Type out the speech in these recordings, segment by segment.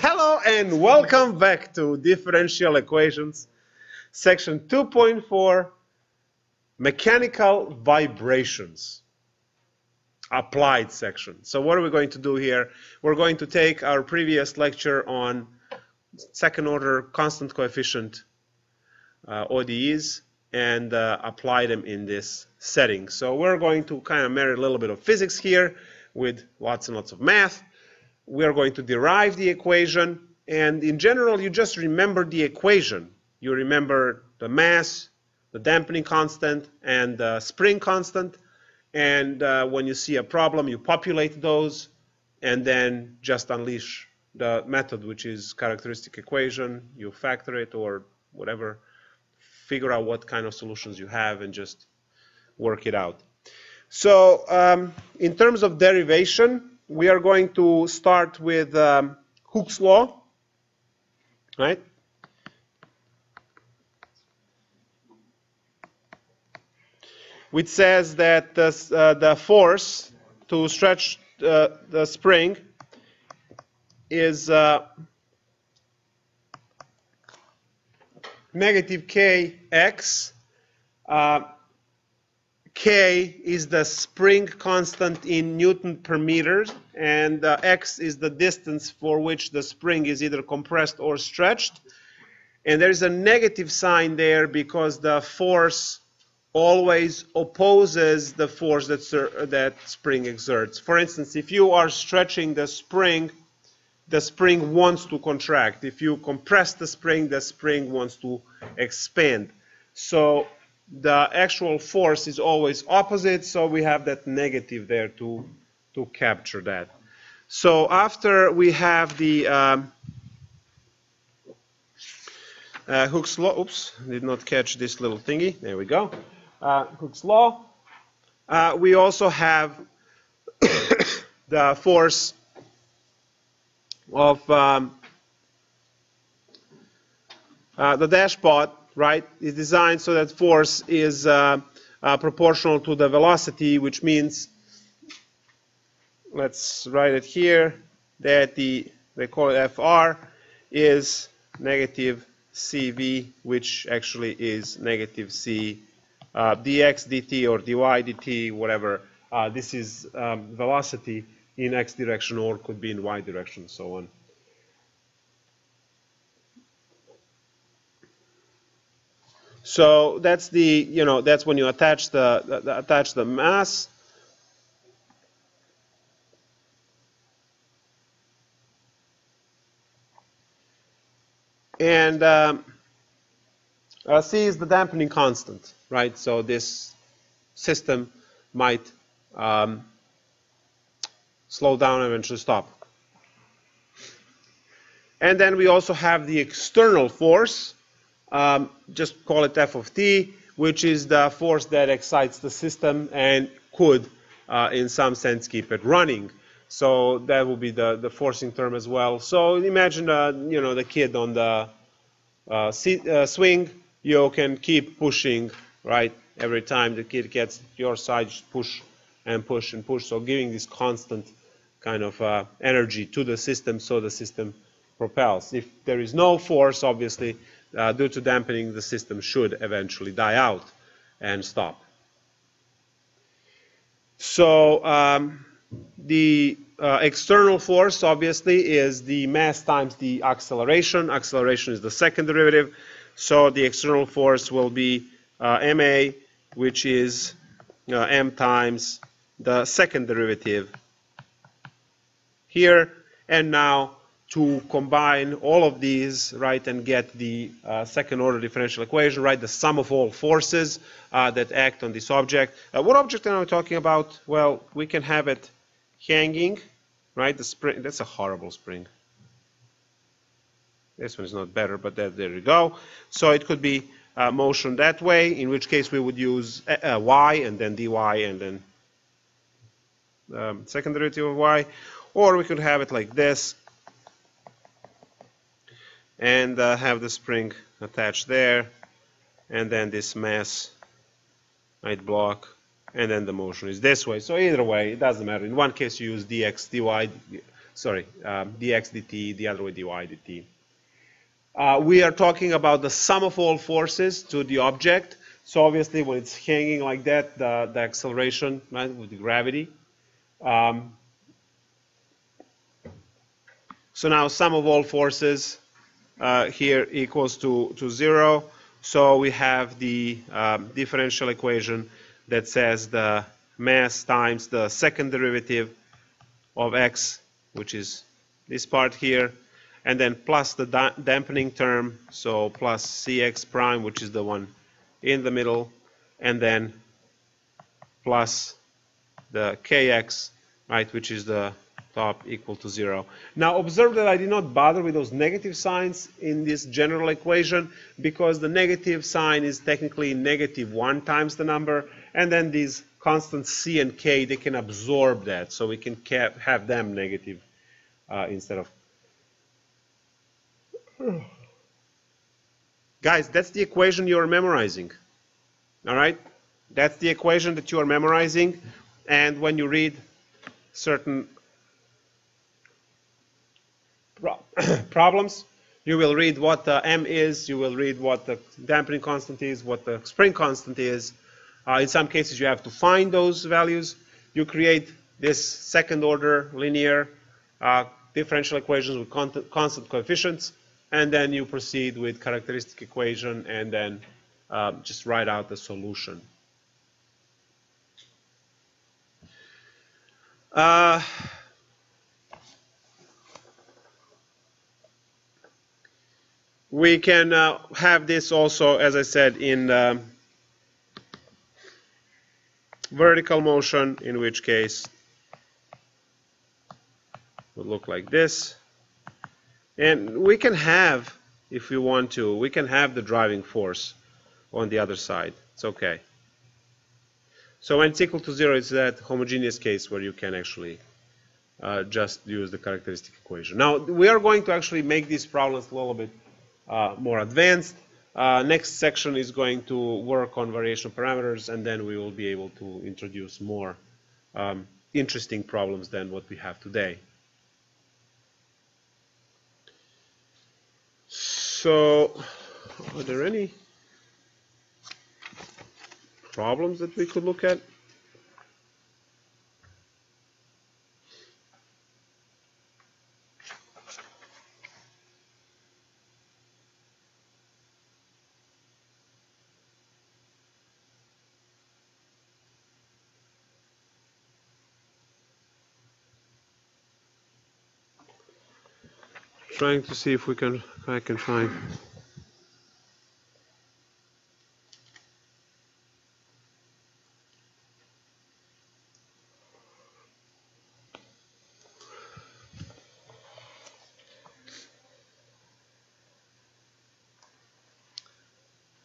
Hello and welcome back to Differential Equations, section 2.4, Mechanical Vibrations, applied section. So what are we going to do here? We're going to take our previous lecture on second order constant coefficient ODEs and apply them in this setting. So we're going to kind of marry a little bit of physics here with lots and lots of math. We are going to derive the equation, and in general you just remember the equation. You remember the mass, the dampening constant, and the spring constant, and when you see a problem you populate those and then just unleash the method, which is characteristic equation. You factor it or whatever, figure out what kind of solutions you have and just work it out. So in terms of derivation, we are going to start with Hooke's law, right? Which says that the force to stretch the spring is negative kx. K is the spring constant in Newton per meter, and x is the distance for which the spring is either compressed or stretched. And there is a negative sign there because the force always opposes the force that spring exerts. For instance, if you are stretching the spring wants to contract. If you compress the spring wants to expand. So the actual force is always opposite, so we have that negative there to capture that. So after we have the Hooke's law, oops, did not catch this little thingy, there we go. Hooke's law, we also have the force of the dashpot, right, is designed so that force is proportional to the velocity, which means, let's write it here, that they call it FR, is negative CV, which actually is negative C dx dt or dy dt, whatever. This is velocity in x direction or could be in y direction, so on. So that's the, that's when you attach the mass. And C is the dampening constant, right? So this system might slow down and eventually stop. And then we also have the external force. Just call it F of t, which is the force that excites the system and could, in some sense, keep it running. So that will be the forcing term as well. So imagine, the kid on the swing. You can keep pushing, right? Every time the kid gets your side, just push and push and push. So giving this constant kind of energy to the system, so the system propels. If there is no force, obviously, due to dampening, the system should eventually die out and stop. So the external force, obviously, is the mass times the acceleration. Acceleration is the second derivative. So the external force will be ma, which is m times the second derivative here. And now to combine all of these, right, and get the second order differential equation, right, the sum of all forces that act on this object. What object am I talking about? Well, we can have it hanging, right, the spring. That's a horrible spring. This one is not better, but there you go. So it could be motion that way, in which case we would use y and then dy and then second derivative of y. Or we could have it like this and have the spring attached there, and then this mass might block, and then the motion is this way. So either way, it doesn't matter. In one case you use dx dy, dx dt, the other way dy dt. We are talking about the sum of all forces to the object. So obviously when it's hanging like that, the acceleration, right, with the gravity. So now sum of all forces here equals to 0. So we have the differential equation that says the mass times the second derivative of x, which is this part here, and then plus the dampening term, so plus cx prime, which is the one in the middle, and then plus the kx, right, which is the top, equal to 0. Now observe that I did not bother with those negative signs in this general equation, because the negative sign is technically -1 times the number, and then these constants c and k, they can absorb that, so we can have them negative instead of. Guys, that's the equation you are memorizing. All right? That's the equation that you are memorizing, and when you read certain problems, you will read what the m is, you will read what the dampening constant is, what the spring constant is. In some cases, you have to find those values. You create this second order linear differential equations with constant coefficients, and then you proceed with characteristic equation, and then just write out the solution. We can have this also, as I said, in vertical motion, in which case it would look like this. And we can have, if we want to, we can have the driving force on the other side. It's okay. So when it's equal to 0, it's that homogeneous case where you can actually just use the characteristic equation. Now, we are going to actually make these problems a little bit more advanced. Next section is going to work on variation parameters, and then we will be able to introduce more interesting problems than what we have today. So, are there any problems that we could look at? Trying to see if I can find.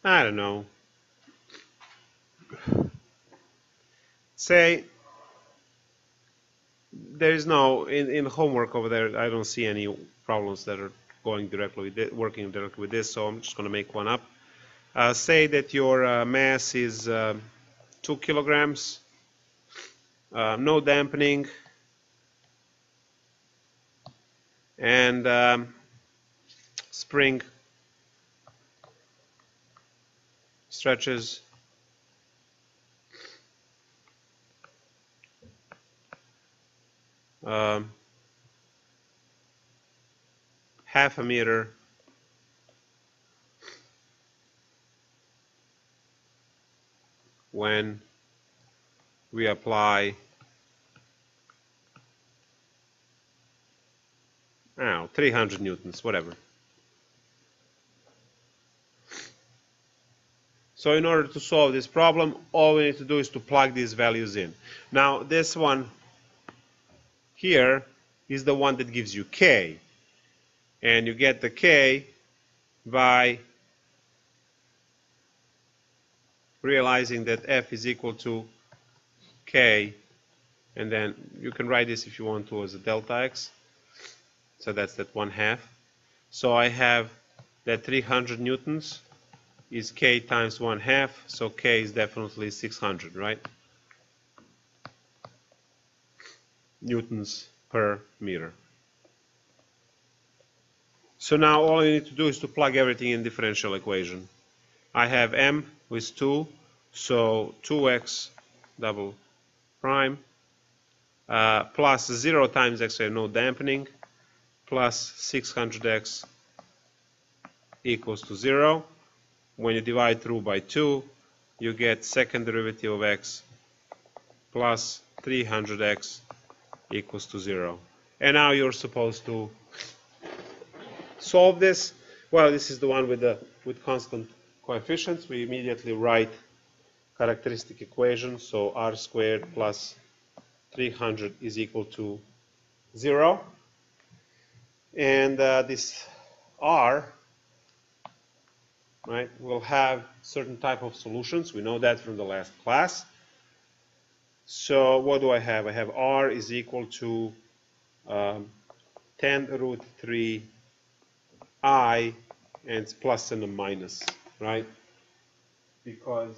I don't know. Say there is no in homework over there. I don't see any problems that are going directly with it, working directly with this. So I'm just going to make one up. Say that your mass is 2 kilograms, no dampening, and spring stretches half a meter when we apply 300 newtons, whatever. So in order to solve this problem, all we need to do is to plug these values in. Now this one here is the one that gives you K. And you get the K by realizing that F is equal to K. And then you can write this if you want to as a delta X. So that's that 1/2. So I have that 300 newtons is K times 1/2. So K is definitely 600, right? Newtons per meter. So now all I need to do is to plug everything in differential equation. I have m with 2, so 2x double prime plus 0 times x, I have no dampening, plus 600x equals to 0. When you divide through by 2, you get second derivative of x plus 300x equals to 0. And now you're supposed to solve this. Well, this is the one with constant coefficients. We immediately write characteristic equation. So r squared plus 300 is equal to 0. And this r, right, will have certain type of solutions. We know that from the last class. So what do I have? I have r is equal to 10 root 3 I, and it's plus and a minus, right? Because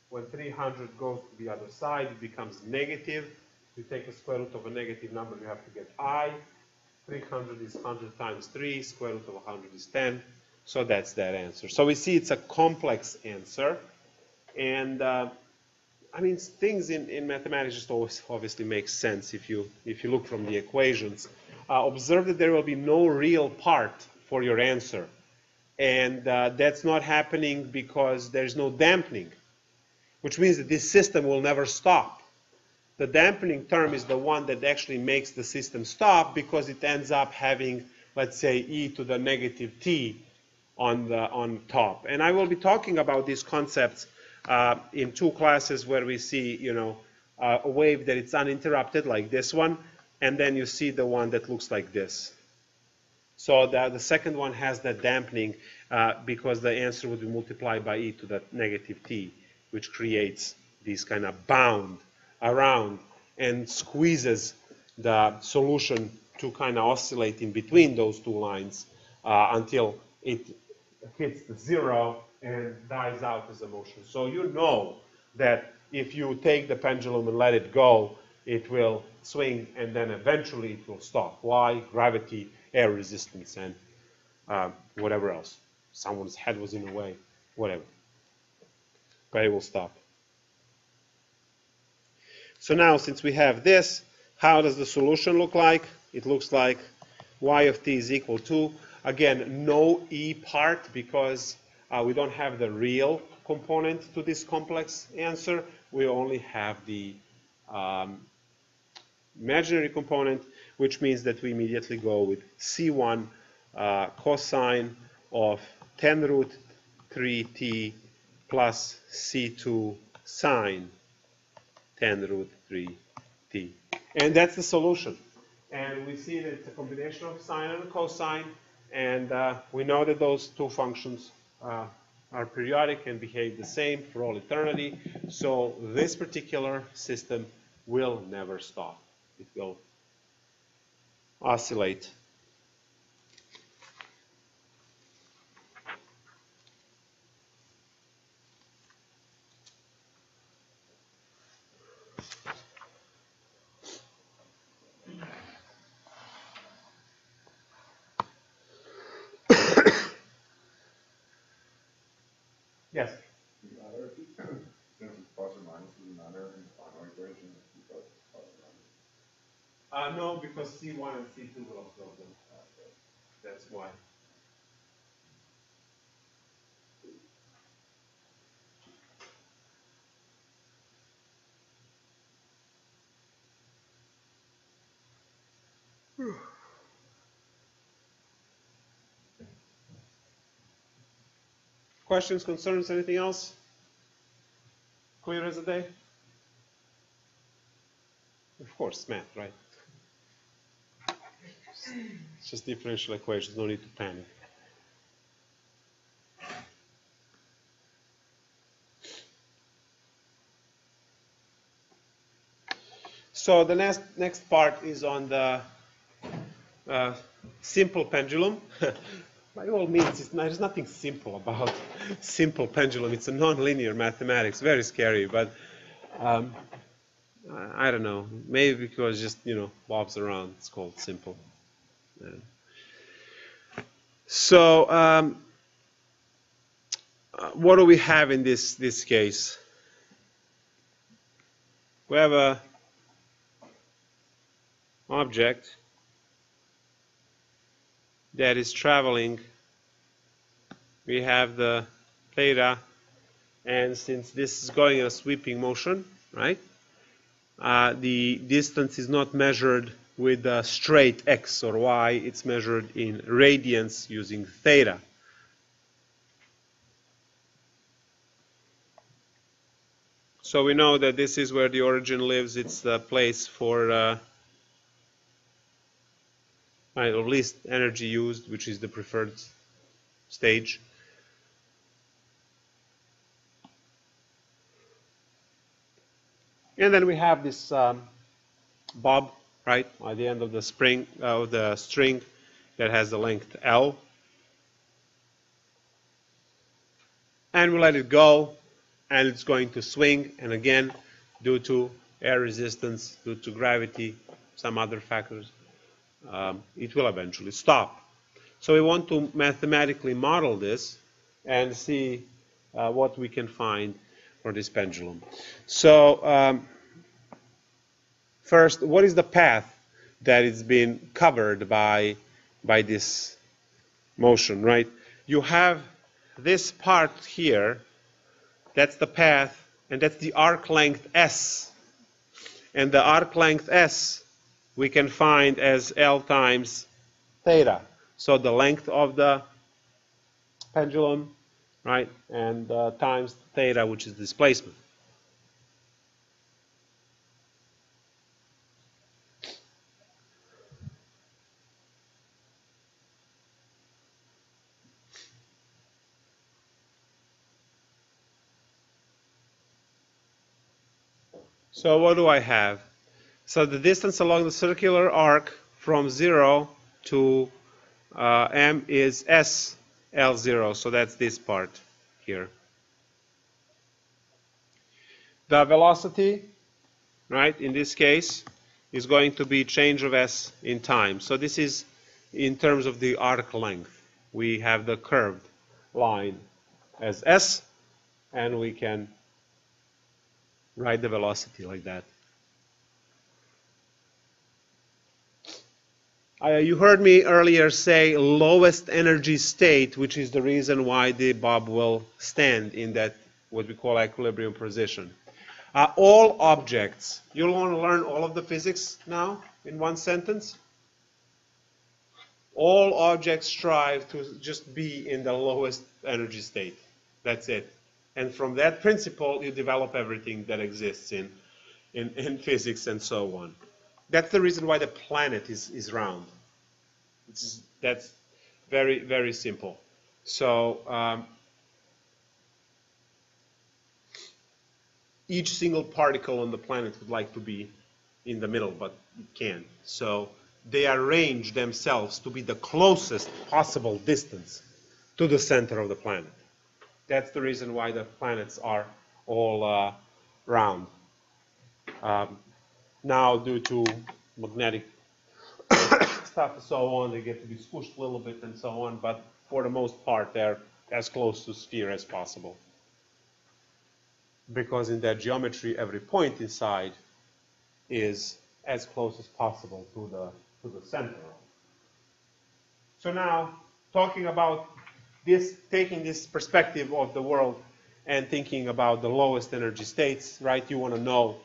when 300 goes to the other side, it becomes negative. You take a square root of a negative number, you have to get I. 300 is 100 times 3, square root of 100 is 10. So that's that answer. So we see it's a complex answer. And I mean, things in mathematics just always obviously make sense if you look from the equations. Observe that there will be no real part for your answer. And that's not happening because there's no dampening, which means that this system will never stop. The dampening term is the one that actually makes the system stop because it ends up having, let's say, e to the negative t on top. And I will be talking about these concepts in 2 classes where we see, you know, a wave that it's uninterrupted like this one, and then you see the one that looks like this. So the second one has that dampening because the answer would be multiplied by e to the negative t, which creates this kind of bound around and squeezes the solution to kind of oscillate in between those 2 lines until it hits the 0 and dies out as a motion. So you know that if you take the pendulum and let it go, it will swing and then eventually it will stop. Why? Gravity, air resistance, and whatever else. Someone's head was in the way, whatever. But it will stop. So now, since we have this, how does the solution look like? It looks like y of t is equal to, again, no e part because we don't have the real component to this complex answer. We only have the imaginary component, which means that we immediately go with C1 cosine of 10 root 3t plus C2 sine 10 root 3t. And that's the solution. And we see that it's a combination of sine and cosine. And we know that those 2 functions are periodic and behave the same for all eternity. So this particular system will never stop. It will oscillate. Yes? The other, since it's plus or minus, doesn't matter in the final equation because it's plus or minus. No, because C1 and C2 will absorb them. That's why. Questions, concerns, anything else? Clear as a day? Of course, math, right? It's just differential equations, no need to panic. So the next part is on the simple pendulum. By all means, there's nothing simple about simple pendulum. It's a nonlinear mathematics, very scary, but I don't know. Maybe because just, you know, bobs around, it's called simple. So what do we have in this case? We have a object that is traveling. We have the theta, and since this is going in a sweeping motion, right? The distance is not measured with a straight x or y, it's measured in radians using theta. So we know that this is where the origin lives. It's the place for at least energy used, which is the preferred stage. And then we have this bob, right, at the end of the string that has the length L. And we let it go, and it's going to swing, and again, due to air resistance, due to gravity, some other factors, it will eventually stop. So we want to mathematically model this and see what we can find for this pendulum. So first, what is the path that is being covered by this motion, right? You have this part here, that's the path, and that's the arc length S. And the arc length S we can find as L times theta. So the length of the pendulum, right, and times theta, which is displacement. So what do I have? So the distance along the circular arc from 0 to m is S L0, so that's this part here. The velocity, right, in this case, is going to be change of S in time. So this is in terms of the arc length. We have the curved line as S, and we can write the velocity like that. You heard me earlier say lowest energy state, which is the reason why the bob will stand in that what we call equilibrium position. All objects, you want to learn all of the physics now in one sentence? All objects strive to just be in the lowest energy state. That's it. And from that principle, you develop everything that exists in physics and so on. That's the reason why the planet is round. That's very, very simple. So each single particle on the planet would like to be in the middle, but it can't. So they arrange themselves to be the closest possible distance to the center of the planet. That's the reason why the planets are all round. Now, due to magnetic stuff and so on, they get to be squished a little bit and so on, but for the most part, they're as close to sphere as possible. Because in that geometry, every point inside is as close as possible to the center. So now, talking about this, taking this perspective of the world and thinking about the lowest energy states, right? You want to know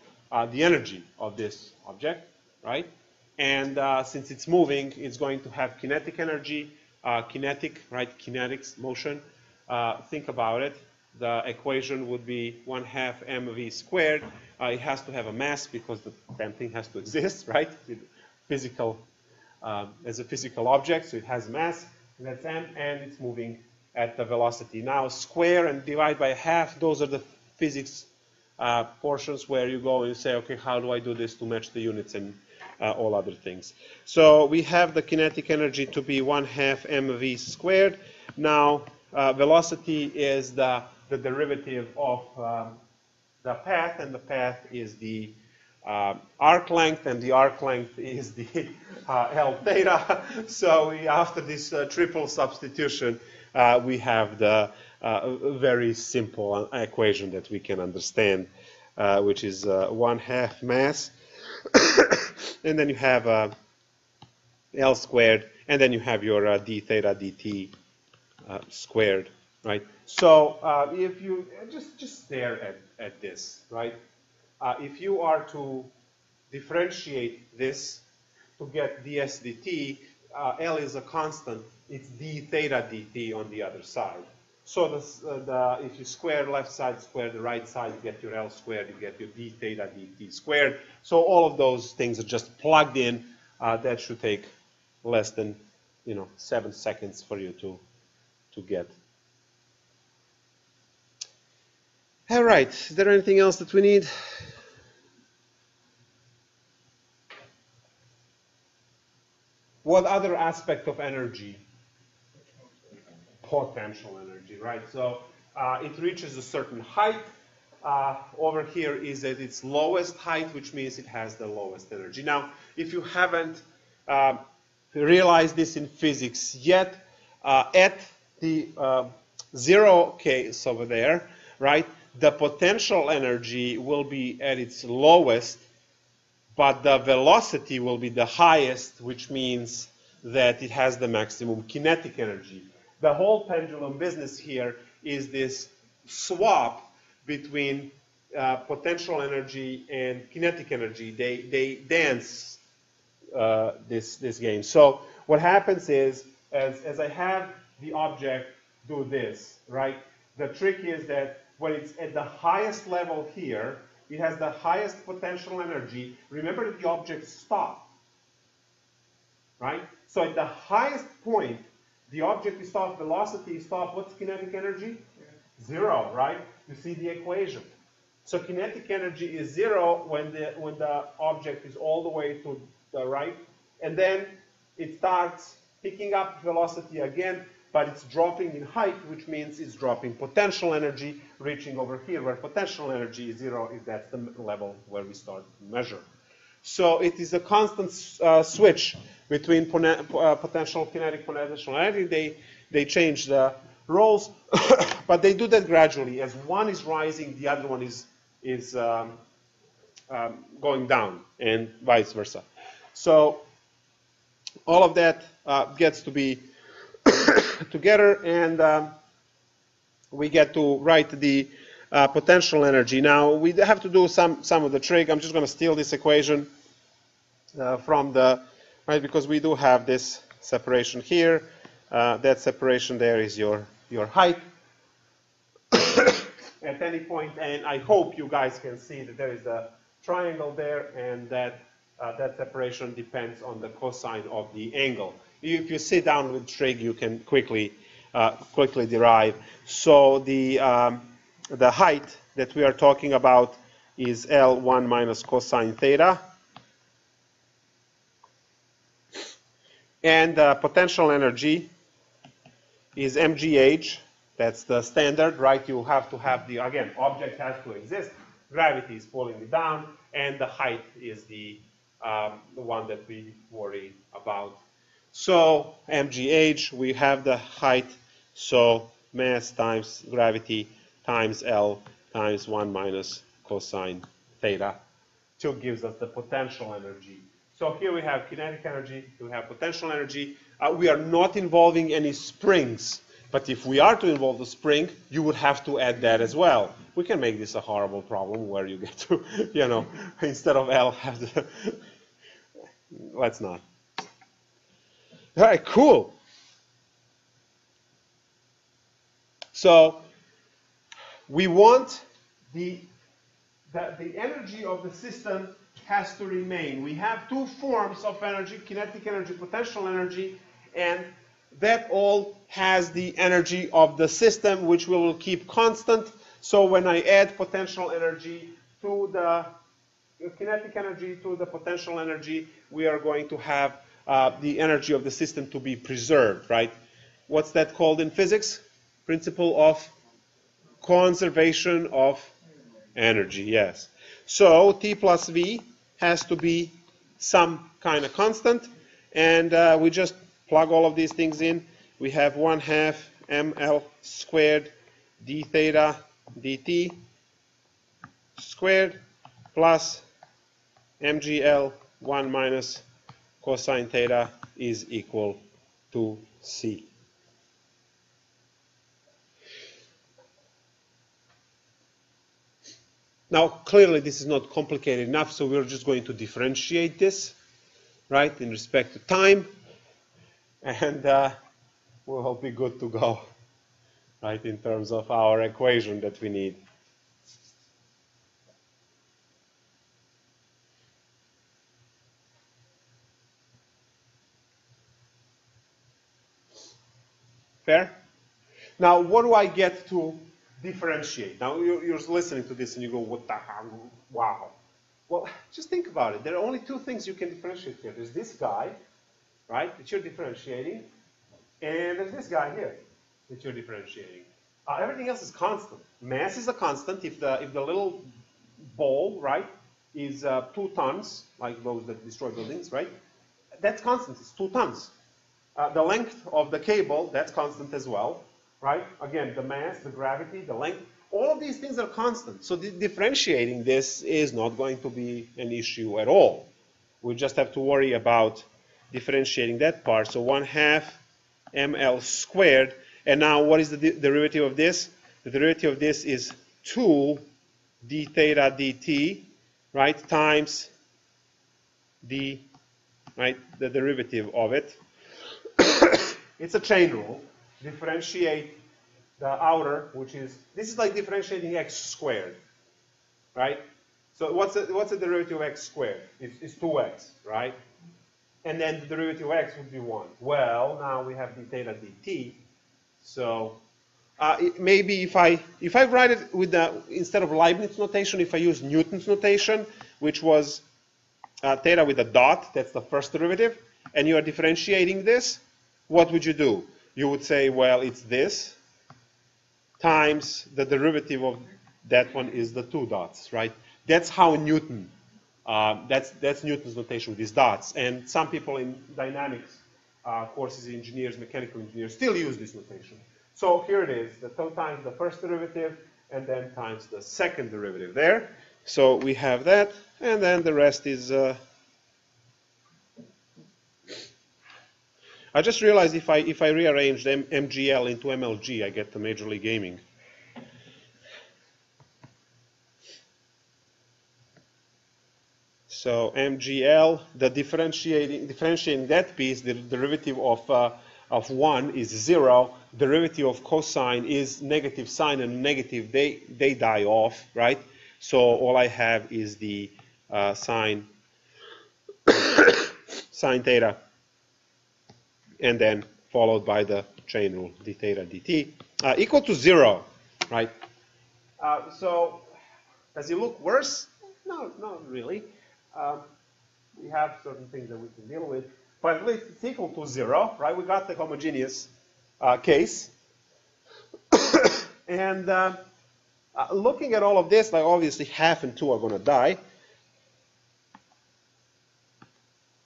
the energy of this object, right? And since it's moving, it's going to have kinetic energy, kinetic, right? Kinetics, motion. Think about it. The equation would be 1/2 mv squared. It has to have a mass because the damn thing has to exist, right? Physical, as a physical object, so it has mass. And that's m, and it's moving at the velocity. Now square and divide by half, those are the physics portions where you go and you say, okay, how do I do this to match the units and all other things. So we have the kinetic energy to be 1/2 mv squared. Now velocity is the derivative of the path, and the path is the arc length, and the arc length is the L theta. So after this triple substitution, we have the very simple equation that we can understand, which is 1/2 mass, and then you have L squared, and then you have your d theta dt squared, right? So if you just stare at this, right? If you are to differentiate this to get ds dt, L is a constant. It's d theta dt on the other side. So if you square the left side, square the right side, you get your L squared, you get your d theta dt squared. So all of those things are just plugged in. That should take less than 7 seconds for you to get. All right, is there anything else that we need? What other aspect of energy? Potential energy, right? So it reaches a certain height. Over here is at its lowest height, which means it has the lowest energy. Now, if you haven't realized this in physics yet, at the 0 case over there, right, the potential energy will be at its lowest, but the velocity will be the highest, which means that it has the maximum kinetic energy. The whole pendulum business here is this swap between potential energy and kinetic energy. They dance this game. So what happens is, as I have the object do this, right? The trick is that when it's at the highest level here, it has the highest potential energy. Remember that the object stopped, right? So at the highest point, the object is stopped, velocity is stopped. What's kinetic energy? 0, right? You see the equation. So kinetic energy is 0 when the object is all the way to the right, and then it starts picking up velocity again, but it's dropping in height, which means it's dropping potential energy, reaching over here where potential energy is 0, if that's the level where we start to measure. So it is a constant switch between potential, kinetic, potential energy. They change the roles, but they do that gradually. As one is rising, the other one is going down, and vice versa. So all of that gets to be together, and we get to write the potential energy. Now we have to do some of the trick. I'm just going to steal this equation from the right, because we do have this separation here. That separation there is your height at any point, and I hope you guys can see that there is a triangle there, and that that separation depends on the cosine of the angle. If you sit down with trig, you can quickly derive. So the height that we are talking about is L1 minus cosine theta, and potential energy is mgh. That's the standard, right? You have to have the, again, object has to exist, gravity is pulling it down, and the height is the one that we worry about. So mgh, we have the height, so mass times gravity times L times 1 minus cosine theta, still gives us the potential energy. So here we have kinetic energy, we have potential energy. We are not involving any springs, but if we are to involve the spring, you would have to add that as well. We can make this a horrible problem where you get to, instead of L, have the... Let's not. All right, cool. So we want the energy of the system has to remain. We have two forms of energy, kinetic energy, potential energy, and that all has the energy of the system, which we will keep constant. So when I add potential energy to the kinetic energy to the potential energy, we are going to have the energy of the system to be preserved, right? What's that called in physics? Principle of conservation of energy, yes. So T plus V has to be some kind of constant, and we just plug all of these things in. We have 1/2 ml squared d theta dt squared plus mgl 1 minus cosine theta is equal to c. Now, clearly, this is not complicated enough, so we're just going to differentiate this, right, in respect to time, and we'll be good to go, right, in terms of our equation that we need. Fair? Now, what do I get to differentiate? Now, you're listening to this and you go, what the hell? Wow. Well, just think about it. There are only two things you can differentiate here. There's this guy, right, that you're differentiating, and there's this guy here that you're differentiating. Everything else is constant. Mass is a constant. If the little ball, right, is 2 tons, like those that destroy buildings, right, that's constant. It's 2 tons. The length of the cable, that's constant as well, right? Again, the mass, the gravity, the length, all of these things are constant. So differentiating this is not going to be an issue at all. We just have to worry about differentiating that part. So 1/2 ml squared. And now what is the derivative of this? The derivative of this is 2 d theta dt, right, times the, right, the derivative of it. It's a chain rule. Differentiate the outer, which is, this is like differentiating x squared, right? So what's the derivative of x squared? It's 2x, right? And then the derivative of x would be 1. Well, now we have d theta dt. So maybe if I write it with instead of Leibniz notation, if I use Newton's notation, which was theta with a dot, that's the first derivative, and you are differentiating this, what would you do? You would say, well, it's this times the derivative of that one is the 2 dots, right? That's how Newton, that's Newton's notation with these dots. And some people in dynamics courses, engineers, mechanical engineers, still use this notation. So here it is, the 2 times the first derivative, and then times the second derivative there. So we have that, and then the rest is... I just realized if I rearrange MGL into MLG, I get the Major League Gaming. So MGL, the differentiating that piece, the derivative of 1 is 0. Derivative of cosine is negative sine and negative. They die off, right? So all I have is the sine theta, and then followed by the chain rule, d theta dt, equal to 0, right? So does it look worse? No, not really. We have certain things that we can deal with, but at least it's equal to 0, right? We got the homogeneous case. And looking at all of this, like obviously 1/2 and 2 are going to die.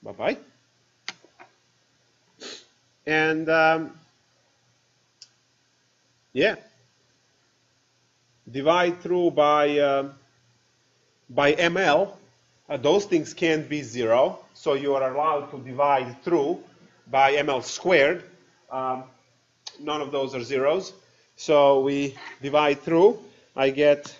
Bye-bye. And yeah, divide through by ml. Those things can't be 0, so you are allowed to divide through by ml squared. None of those are zeros, so we divide through. I get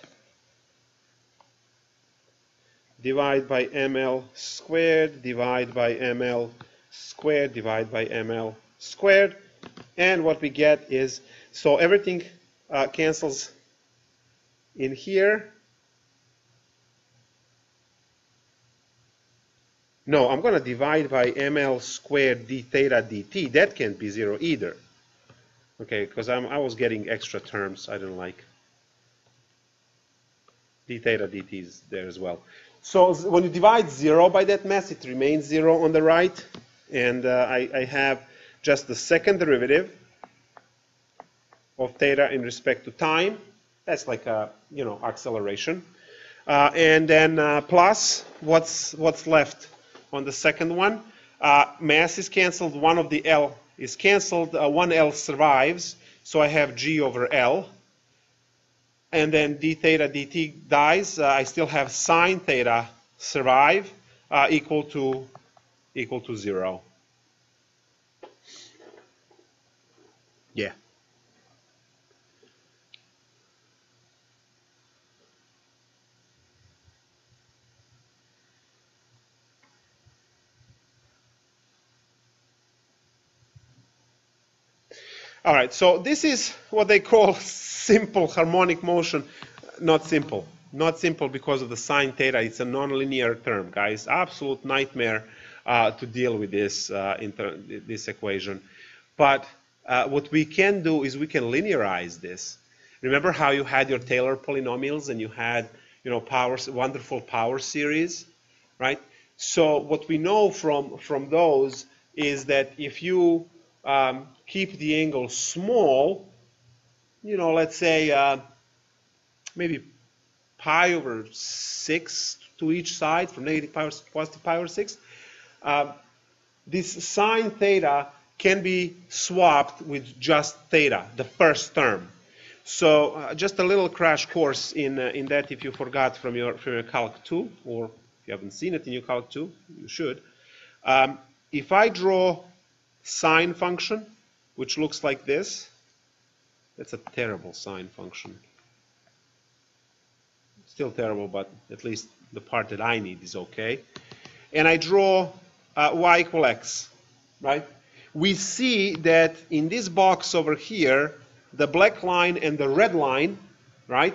divide by ml squared, divide by ml squared, divide by ml squared, and what we get is, so everything cancels in here. No, I'm going to divide by ml squared d theta dt. That can't be 0 either. Okay, because I was getting extra terms I didn't like. D theta dt is there as well. So when you divide 0 by that mass, it remains 0 on the right. And I have just the second derivative of theta in respect to time. That's like a, acceleration. And then plus what's left on the second one. Mass is cancelled. One of the L is cancelled. One L survives. So I have G over L. And then d theta dt dies. I still have sine theta survive equal to 0. Yeah. All right, so this is what they call simple harmonic motion. Not simple. Not simple because of the sine theta. It's a nonlinear term, guys. Absolute nightmare to deal with this, this equation. But what we can do is we can linearize this. Remember how you had your Taylor polynomials and you had, wonderful power series, right? So what we know from those is that if you keep the angle small, let's say maybe pi over 6 to each side, from negative pi to positive pi over 6, this sine theta can be swapped with just theta, the first term. So just a little crash course in that if you forgot from your Calc 2, or if you haven't seen it in your Calc 2, you should. If I draw sine function, which looks like this, that's a terrible sine function. Still terrible, but at least the part that I need is okay. And I draw y equal x, right? We see that in this box over here, the black line and the red line, right,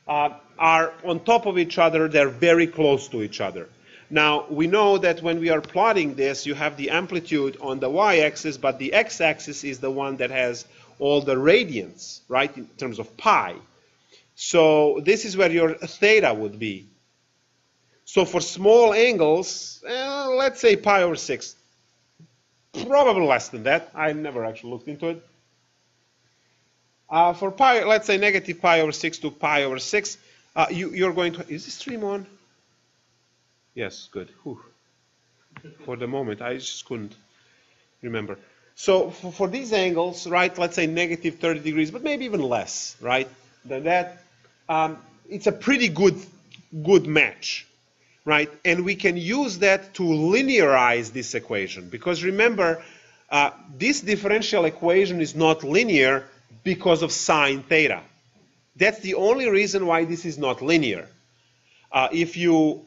are on top of each other. They're very close to each other. Now, we know that when we are plotting this, you have the amplitude on the y-axis, but the x-axis is the one that has all the radians, right, in terms of pi. So this is where your theta would be. So for small angles, let's say pi over 6, probably less than that. I never actually looked into it. For pi, let's say negative pi over 6 to pi over 6, you're going to... Is this stream on? Yes, good. Whew. For the moment, I just couldn't remember. So for these angles, right, let's say negative 30 degrees, but maybe even less, right, than that, it's a pretty good match, right? And we can use that to linearize this equation. Because remember, this differential equation is not linear because of sine theta. That's the only reason why this is not linear. If you...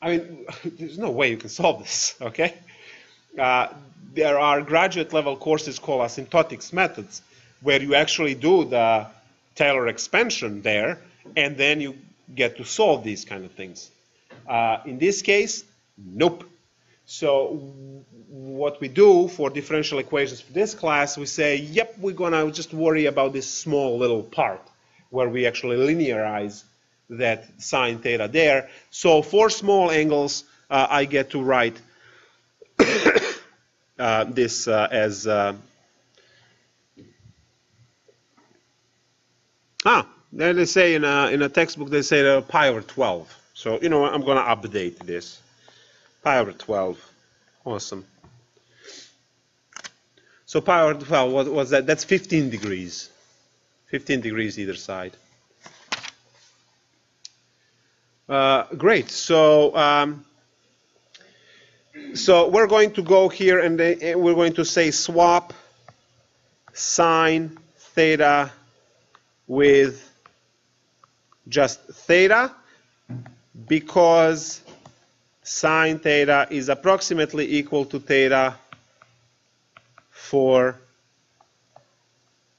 there's no way you can solve this, okay? There are graduate level courses called asymptotics methods where you actually do the Taylor expansion there and then you get to solve these kind of things. In this case, nope. So what we do for differential equations for this class, we say, yep, we're gonna just worry about this small little part where we actually linearize that sine theta there. So for small angles, I get to write this as then they say in a textbook they say pi over 12. So I'm going to update this. Pi over 12, awesome. So pi over 12, what was that? That's 15 degrees. 15 degrees either side. Great. So so we're going to go here and we're going to say swap sine theta with just theta because sine theta is approximately equal to theta for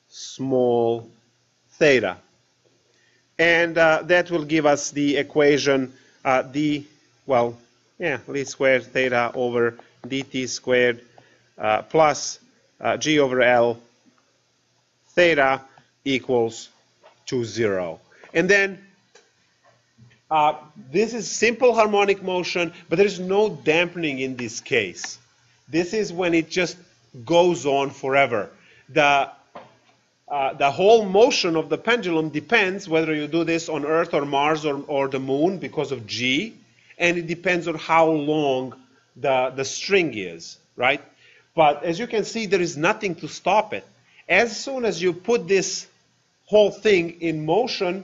small theta. And that will give us the equation least squared theta over dt squared plus g over L theta equals to 0. And then this is simple harmonic motion, but there is no dampening in this case. This is when it just goes on forever. The the whole motion of the pendulum depends whether you do this on Earth or Mars or the Moon because of G, and it depends on how long the string is, right? But as you can see, there is nothing to stop it. As soon as you put this whole thing in motion,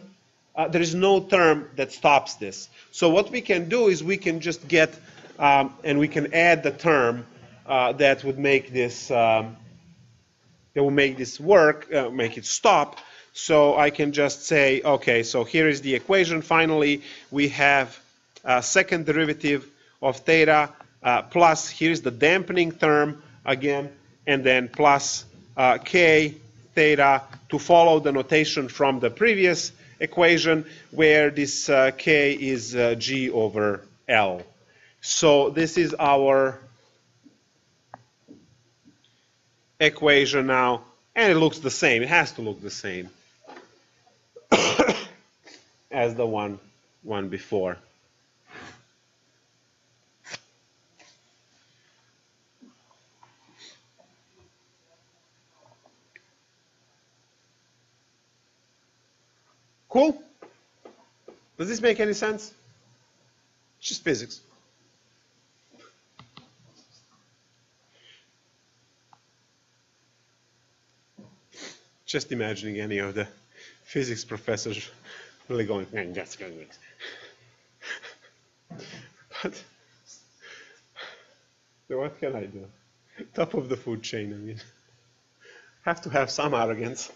there is no term that stops this. So what we can do is we can just get, and we can add the term that would make this work, make it stop. So I can just say, okay, so here is the equation. Finally, we have second derivative of theta plus, here's the dampening term again, and then plus k theta to follow the notation from the previous equation where this k is g over L. So this is our equation now, and it looks the same. It has to look the same as the one before. Cool? Does this make any sense? It's just physics. Just imagining any of the physics professors really going, man, that's going to make sense. But so what can I do? Top of the food chain, I mean. Have to have some arrogance.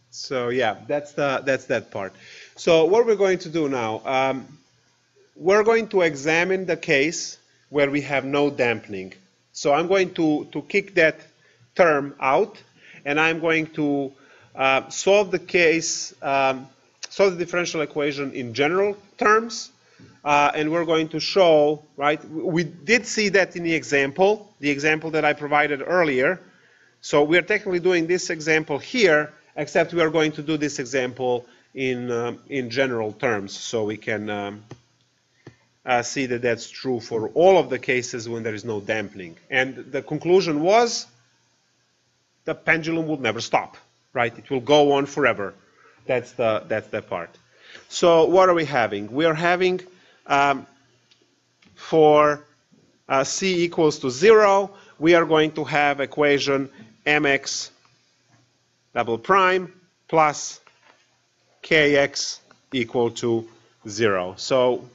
So yeah, that's that part. So what we're going to do now, we're going to examine the case where we have no dampening. So I'm going to kick that term out, and I'm going to solve the case, solve the differential equation in general terms, and we're going to show, right? We did see that in the example that I provided earlier. So we're technically doing this example here, except we are going to do this example in general terms, so we can see that that's true for all of the cases when there is no dampening. And the conclusion was the pendulum will never stop, right? It will go on forever. That's the part. So what are we having? We are having for c equals to 0, we are going to have equation mx double prime plus kx equal to 0. So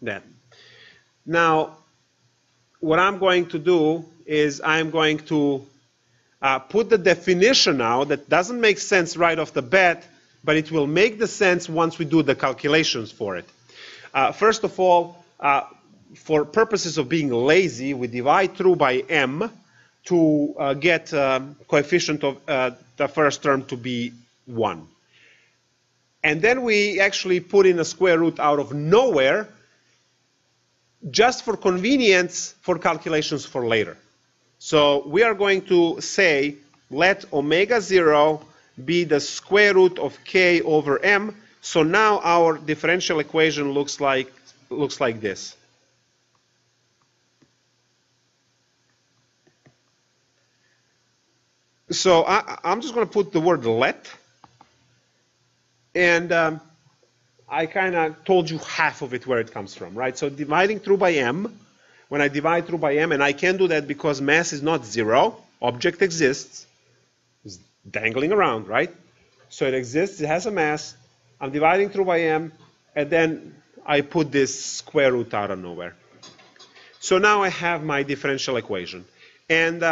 then, now what I'm going to do is I'm going to put the definition now that doesn't make sense right off the bat, but it will make the sense once we do the calculations for it. First of all, for purposes of being lazy, we divide through by m to get coefficient of the first term to be 1. And then we actually put in a square root out of nowhere just for convenience for calculations for later. So we are going to say let omega 0 be the square root of k over m. So now our differential equation looks like this. So I'm just going to put the word let, and I kind of told you half of it where it comes from, right? So dividing through by m, when I divide through by m, and I can do that because mass is not 0, object exists, it's dangling around, right? So it exists, it has a mass, I'm dividing through by m, and then I put this square root out of nowhere. So now I have my differential equation, and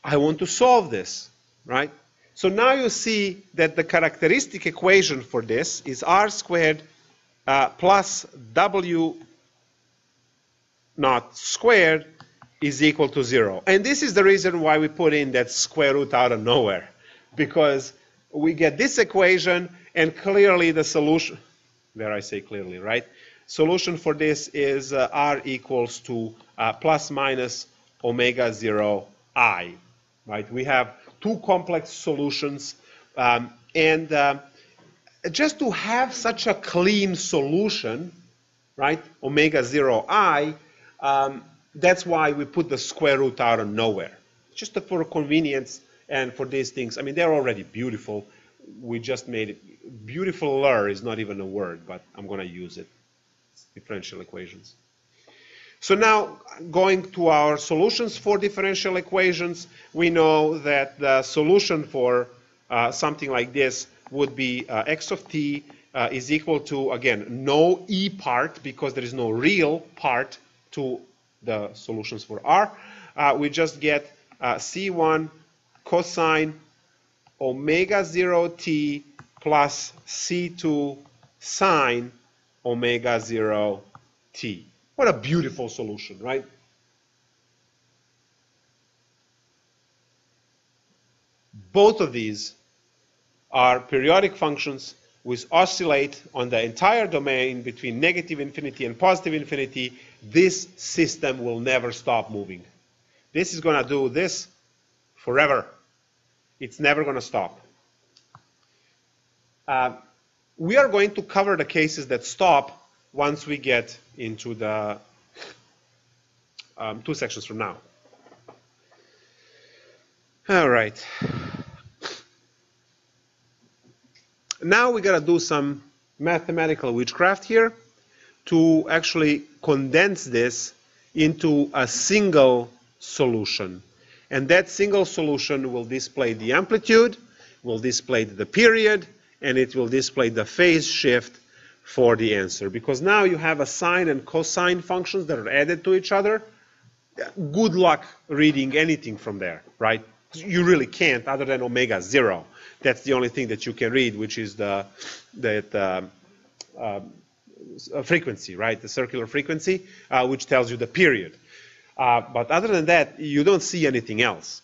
I want to solve this, right? So now you see that the characteristic equation for this is r squared plus w naught squared is equal to 0. And this is the reason why we put in that square root out of nowhere, because we get this equation, and clearly the solution, there I say clearly, right? Solution for this is r equals to plus minus omega 0 I. Right? We have two complex solutions, and just to have such a clean solution, right? Omega 0 I. That's why we put the square root out of nowhere, just for convenience and for these things. I mean, they're already beautiful. We just made it. Beautifuler is not even a word, but I'm going to use it. It's differential equations. So now, going to our solutions for differential equations, we know that the solution for something like this would be x of t is equal to, again, no e part, because there is no real part to the solutions for r. We just get c1 cosine omega 0 t plus c2 sine omega 0 t. What a beautiful solution, right? Both of these are periodic functions which oscillate on the entire domain between negative infinity and positive infinity. This system will never stop moving. This is going to do this forever. It's never going to stop. We are going to cover the cases that stop once we get into the 2 sections from now. All right. Now we got to do some mathematical witchcraft here to actually condense this into a single solution. And that single solution will display the amplitude, will display the period, and it will display the phase shift for the answer. Because now you have a sine and cosine functions that are added to each other. Good luck reading anything from there, right? You really can't, other than omega 0. That's the only thing that you can read, which is the frequency, right? The circular frequency, which tells you the period. But other than that, you don't see anything else.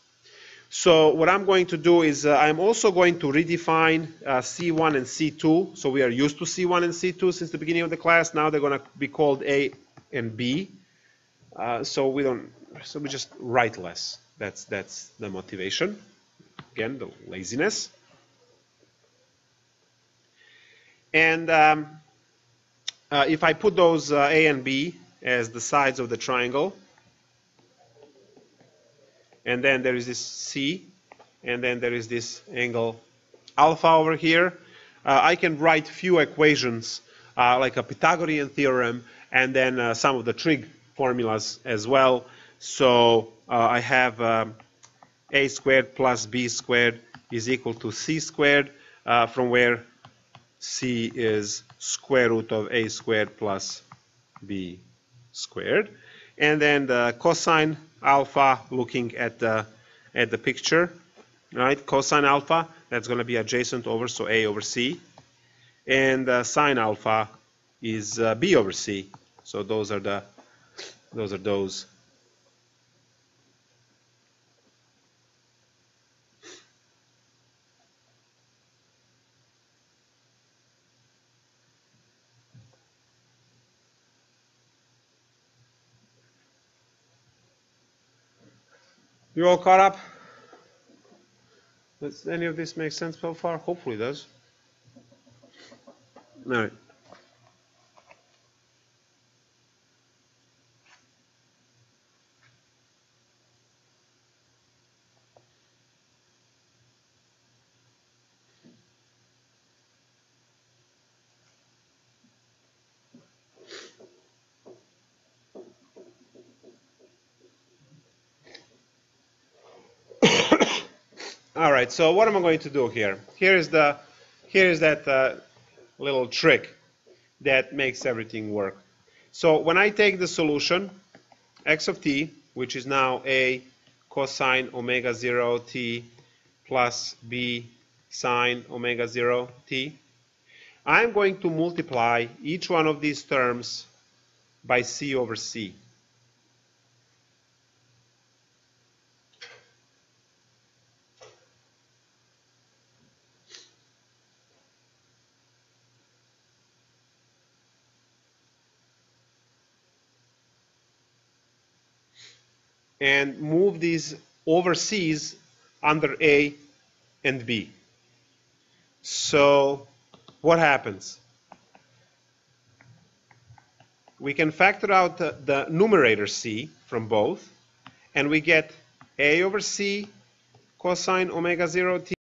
So what I'm going to do is I'm also going to redefine C1 and C2. So we are used to C1 and C2 since the beginning of the class. Now they're going to be called A and B. So we just write less. That's the motivation. Again, the laziness. And if I put those A and B as the sides of the triangle, and then there is this C, and then there is this angle alpha over here, I can write few equations like a Pythagorean theorem, and then some of the trig formulas as well. So I have a squared plus b squared is equal to c squared, from where c is square root of a squared plus b squared. And then the cosine alpha, looking at the picture, right? Cosine alpha, that's going to be adjacent over, so a over c. And sine alpha is b over c. So those are those. You all caught up? Does any of this make sense so far? Hopefully it does. All right. All right, so what am I going to do here? Here is that little trick that makes everything work. So when I take the solution, x of t, which is now a cosine omega 0 t plus b sine omega 0 t, I'm going to multiply each one of these terms by c over c. And move these over c's under a and b. So what happens? we can factor out the numerator c from both, and we get a over c cosine omega 0 t